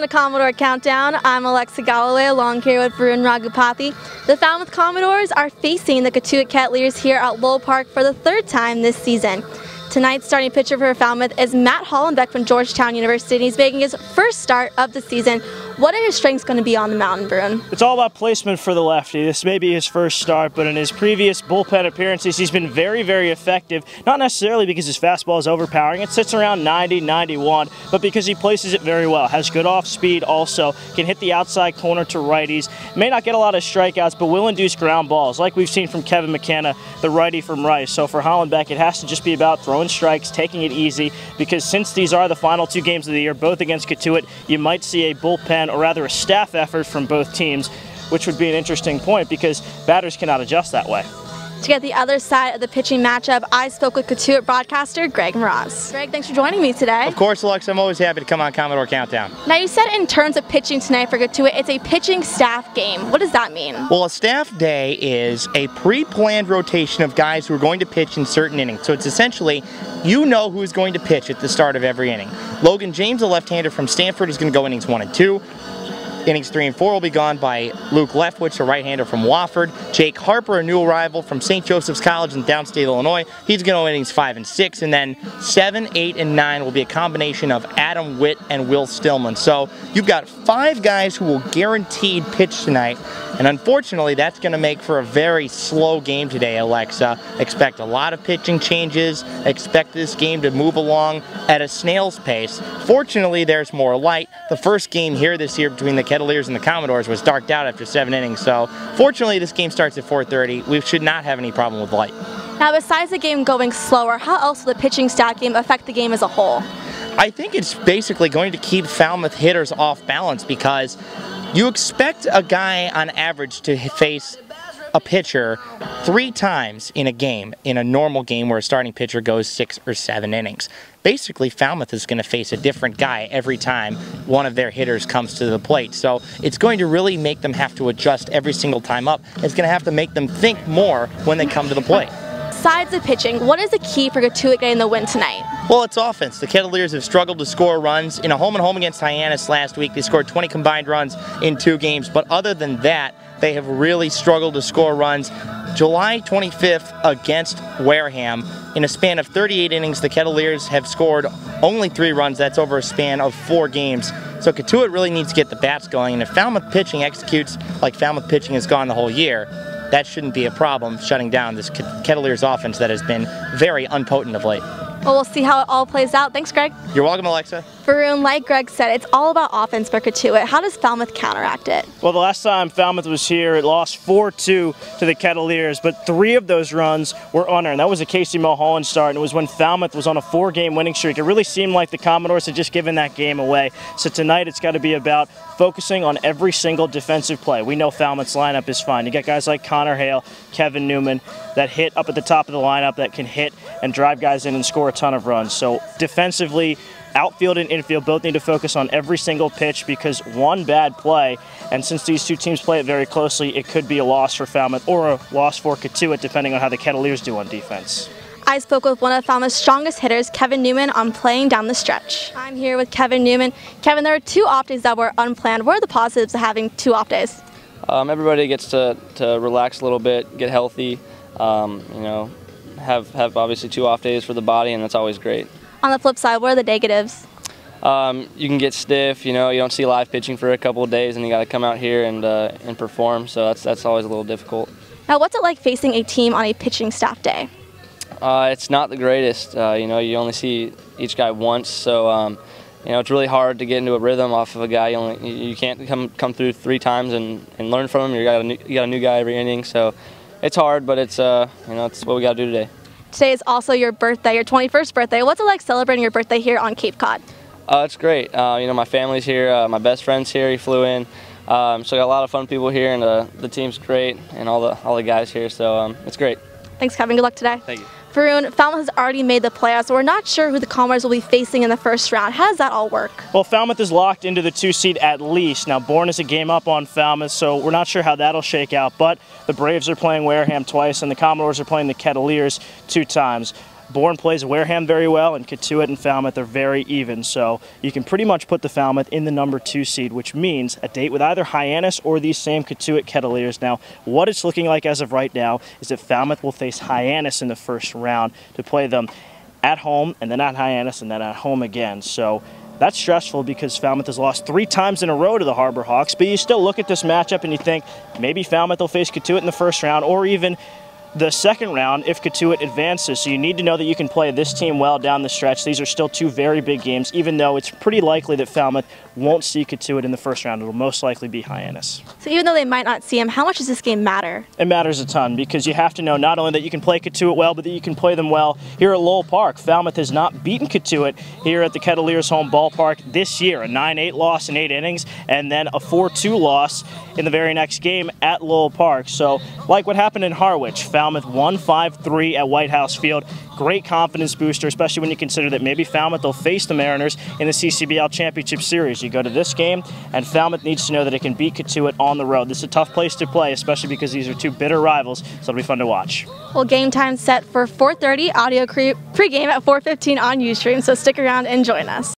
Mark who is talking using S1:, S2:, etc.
S1: to Commodore Countdown. I'm Alexa Galloway, along here with Varun Raghupathi. The Falmouth Commodores are facing the Cotuit Cavaliers here at Lowell Park for the third time this season. Tonight's starting pitcher for Falmouth is Matt Hollenbeck from Georgetown University, and he's making his first start of the season. What are his strengths going to be on the mound, Varun?
S2: It's all about placement for the lefty. This may be his first start, but in his previous bullpen appearances, he's been very, very effective. Not necessarily because his fastball is overpowering. It sits around 90, 91, but because he places it very well. Has good off speed also. Can hit the outside corner to righties. May not get a lot of strikeouts, but will induce ground balls, like we've seen from Kevin McKenna, the righty from Rice. So for Hollenbeck, it has to just be about throwing strikes, taking it easy, because since these are the final two games of the year, both against Cotuit, you might see a bullpen, or rather a staff effort from both teams, which would be an interesting point because batters cannot adjust that way.
S1: To get the other side of the pitching matchup, I spoke with Cotuit broadcaster Greg Mraz. Greg, thanks for joining me today.
S3: Of course, Alexa, I'm always happy to come on Commodore Countdown.
S1: Now, you said in terms of pitching tonight for Cotuit, it's a pitching staff game. What does that mean?
S3: Well, a staff day is a pre-planned rotation of guys who are going to pitch in certain innings. So it's essentially, you know who's going to pitch at the start of every inning. Logan James, a left-hander from Stanford, is going to go innings 1 and 2. Innings 3 and 4 will be gone by Luke Leftwich, a right-hander from Wofford. Jake Harper, a new arrival from St. Joseph's College in downstate Illinois. He's going to go innings 5 and 6. And then 7, 8, and 9 will be a combination of Adam Witt and Will Stillman. So you've got 5 guys who will guaranteed pitch tonight. And unfortunately, that's going to make for a very slow game today, Alexa. Expect a lot of pitching changes. Expect this game to move along at a snail's pace. Fortunately, there's more light. The first game here this year between the Cavaliers and the Commodores was darked out after 7 innings. So fortunately, this game starts at 4:30. We should not have any problem with light.
S1: Now, besides the game going slower, how else will the pitching staff game affect the game as a whole?
S3: I think it's basically going to keep Falmouth hitters off balance because you expect a guy on average to face a pitcher 3 times in a game, in a normal game where a starting pitcher goes 6 or 7 innings. Basically, Falmouth is going to face a different guy every time one of their hitters comes to the plate. So it's going to really make them have to adjust every single time up. It's going to have to make them think more when they come to the plate.
S1: Besides the pitching, what is the key for Cotuit getting the win tonight?
S3: Well, it's offense. The Cavaliers have struggled to score runs. In a home-and-home against Hyannis last week, they scored 20 combined runs in 2 games. But other than that, they have really struggled to score runs. July 25th against Wareham, in a span of 38 innings, the Cavaliers have scored only 3 runs. That's over a span of 4 games. So Cotuit really needs to get the bats going. And if Falmouth pitching executes like Falmouth pitching has gone the whole year, that shouldn't be a problem shutting down this Cavaliers offense that has been very unpotent of late.
S1: Well, we'll see how it all plays out. Thanks, Greg.
S3: You're welcome, Alexa.
S1: Varun, like Greg said, it's all about offense for Cotuit. How does Falmouth counteract it?
S2: Well, the last time Falmouth was here, it lost 4-2 to the Cavaliers, but 3 of those runs were unearned. That was a Casey Mulholland start, and it was when Falmouth was on a 4-game winning streak. It really seemed like the Commodores had just given that game away. So tonight it's got to be about focusing on every single defensive play. We know Falmouth's lineup is fine. You got guys like Connor Hale, Kevin Newman, that hit up at the top of the lineup, that can hit and drive guys in and score a ton of runs. So defensively, outfield and infield both need to focus on every single pitch because one bad play, and since these two teams play it very closely, it could be a loss for Falmouth or a loss for Cotuit depending on how the Cavaliers do on defense.
S1: I spoke with one of Falmouth's strongest hitters, Kevin Newman, on playing down the stretch. I'm here with Kevin Newman. Kevin, there are 2 off days that were unplanned. What are the positives of having 2 off days?
S4: Everybody gets to relax a little bit, get healthy, you know, have obviously 2 off days for the body, and that's always great.
S1: On the flip side, what are the negatives?
S4: You can get stiff, you know, you don't see live pitching for a couple of days, and you got to come out here and perform, so that's always a little difficult.
S1: Now, what's it like facing a team on a pitching staff day?
S4: It's not the greatest. You know, you only see each guy once, so you know, it's really hard to get into a rhythm off of a guy. You can't come through 3 times and learn from him. You got a new guy every inning, so it's hard, but it's you know, it's what we got to do today.
S1: Today is also your birthday, your 21st birthday. What's it like celebrating your birthday here on Cape Cod?
S4: It's great. You know, my family's here, my best friend's here. He flew in, so I got a lot of fun people here, and the team's great, and all the guys here. So it's great.
S1: Thanks, Kevin. Good luck today.
S4: Thank you.
S1: Varun, Falmouth has already made the playoffs, so we're not sure who the Commodores will be facing in the first round. How does that all work?
S2: Well, Falmouth is locked into the 2 seed at least. Now, Bourne is a game up on Falmouth, so we're not sure how that'll shake out, but the Braves are playing Wareham twice, and the Commodores are playing the Cavaliers 2 times. Bourne plays Wareham very well, and Cotuit and Falmouth are very even, so you can pretty much put the Falmouth in the number 2 seed, which means a date with either Hyannis or these same Cotuit Kettleers. Now, what it's looking like as of right now is that Falmouth will face Hyannis in the first round to play them at home, and then at Hyannis, and then at home again. So that's stressful because Falmouth has lost 3 times in a row to the Harbor Hawks, but you still look at this matchup and you think maybe Falmouth will face Cotuit in the first round, or even the second round if Cotuit advances. So you need to know that you can play this team well down the stretch. These are still 2 very big games, even though it's pretty likely that Falmouth won't see Cotuit in the first round. It'll most likely be Hyannis.
S1: So even though they might not see him, how much does this game matter?
S2: It matters a ton because you have to know not only that you can play Cotuit well, but that you can play them well here at Lowell Park. Falmouth has not beaten Cotuit here at the Kettleers home ballpark this year. A 9-8 loss in 8 innings, and then a 4-2 loss in the very next game at Lowell Park. So like what happened in Harwich, Falmouth won 5-3 at White House Field. Great confidence booster, especially when you consider that maybe Falmouth will face the Mariners in the CCBL Championship Series. You go to this game, and Falmouth needs to know that it can beat Cotuit on the road. This is a tough place to play, especially because these are 2 bitter rivals, so it'll be fun to watch.
S1: Well, game time set for 4:30, audio pregame at 4:15 on Ustream, so stick around and join us.